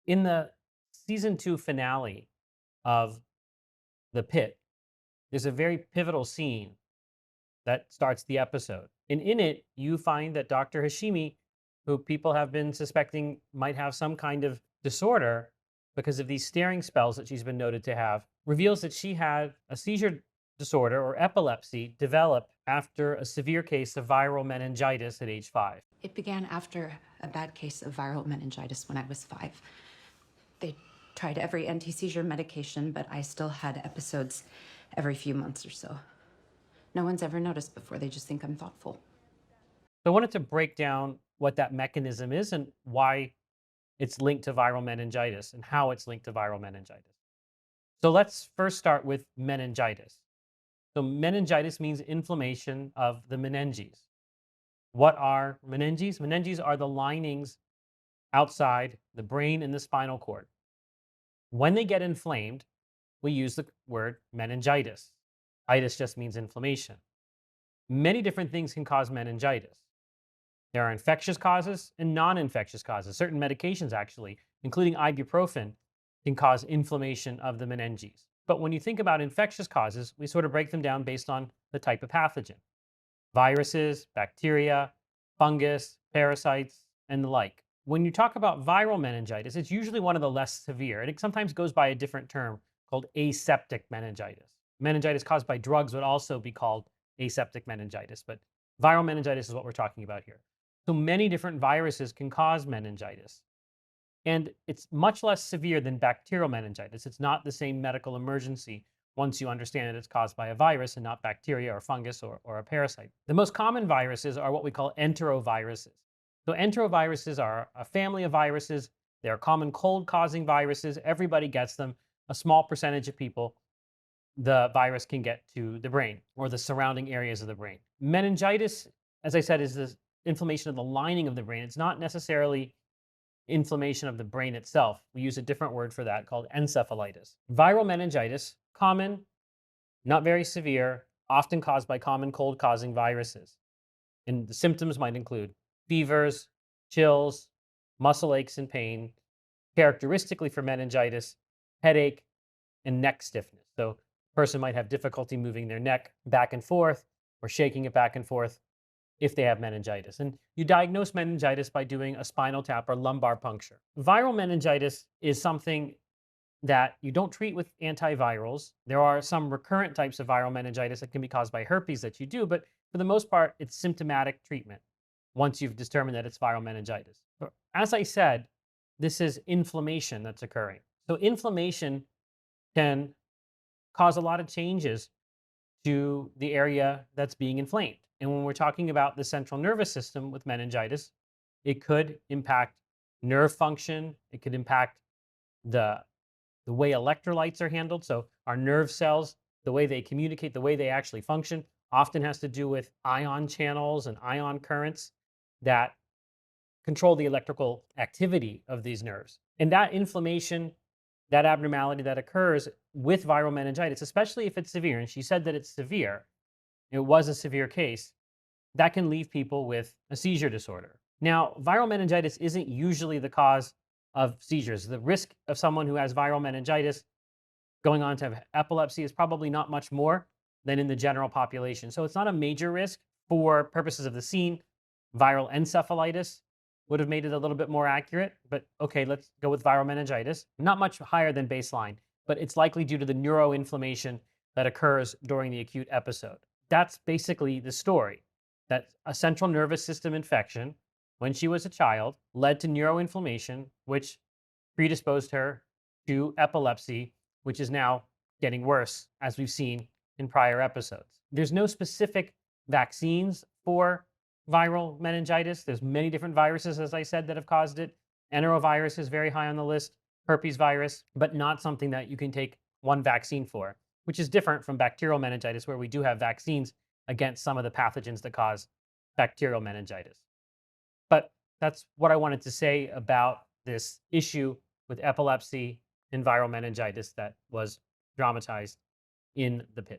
In the season 2 finale of The Pit, there's a very pivotal scene that starts the episode. And in it, you find that Dr. Hashimi, who people have been suspecting might have some kind of disorder because of these staring spells that she's been noted to have, reveals that she had a seizure disorder or epilepsy develop after a severe case of viral meningitis at age 5. It began after a bad case of viral meningitis when I was 5. They tried every anti-seizure medication, but I still had episodes every few months or so. No one's ever noticed before. They just think I'm thoughtful. So I wanted to break down what that mechanism is and why it's linked to viral meningitis and how it's linked to viral meningitis. So let's first start with meningitis. So meningitis means inflammation of the meninges. What are meninges? Meninges are the linings outside the brain and the spinal cord. When they get inflamed, we use the word meningitis. Itis just means inflammation. Many different things can cause meningitis. There are infectious causes and non-infectious causes. Certain medications, actually, including ibuprofen, can cause inflammation of the meninges. But when you think about infectious causes, we sort of break them down based on the type of pathogen: viruses, bacteria, fungus, parasites, and the like. When you talk about viral meningitis, it's usually one of the less severe, and it sometimes goes by a different term called aseptic meningitis. Meningitis caused by drugs would also be called aseptic meningitis, but viral meningitis is what we're talking about here. So many different viruses can cause meningitis. And it's much less severe than bacterial meningitis. It's not the same medical emergency once you understand that it's caused by a virus and not bacteria or fungus or a parasite. The most common viruses are what we call enteroviruses. So enteroviruses are a family of viruses. They are common cold-causing viruses. Everybody gets them. A small percentage of people, the virus can get to the brain or the surrounding areas of the brain. Meningitis, as I said, is this inflammation of the lining of the brain. It's not necessarily inflammation of the brain itself. We use a different word for that called encephalitis. Viral meningitis, common, not very severe, often caused by common cold causing viruses. And the symptoms might include fevers, chills, muscle aches and pain, characteristically for meningitis, headache, and neck stiffness. So, a person might have difficulty moving their neck back and forth or shaking it back and forth if they have meningitis. And you diagnose meningitis by doing a spinal tap or lumbar puncture. Viral meningitis is something that you don't treat with antivirals. There are some recurrent types of viral meningitis that can be caused by herpes that you do, but for the most part, it's symptomatic treatment once you've determined that it's viral meningitis. But as I said, this is inflammation that's occurring. So inflammation can cause a lot of changes to the area that's being inflamed. And when we're talking about the central nervous system with meningitis, it could impact nerve function. It could impact the, the way electrolytes are handled. So our nerve cells, the way they communicate, the way they actually function, often has to do with ion channels and ion currents that control the electrical activity of these nerves. And that inflammation, that abnormality that occurs with viral meningitis, especially if it's severe, and she said that it's severe, it was a severe case, that can leave people with a seizure disorder. Now, viral meningitis isn't usually the cause of seizures. The risk of someone who has viral meningitis going on to have epilepsy is probably not much more than in the general population. So it's not a major risk. For purposes of the scene, viral encephalitis would have made it a little bit more accurate, but okay, let's go with viral meningitis. Not much higher than baseline, but it's likely due to the neuroinflammation that occurs during the acute episode. That's basically the story, that a central nervous system infection when she was a child led to neuroinflammation, which predisposed her to epilepsy, which is now getting worse, as we've seen in prior episodes. There's no specific vaccines for viral meningitis. There's many different viruses, as I said, that have caused it. Enterovirus is very high on the list, herpes virus, but not something that you can take one vaccine for, which is different from bacterial meningitis, where we do have vaccines against some of the pathogens that cause bacterial meningitis. But that's what I wanted to say about this issue with epilepsy and viral meningitis that was dramatized in The Pit.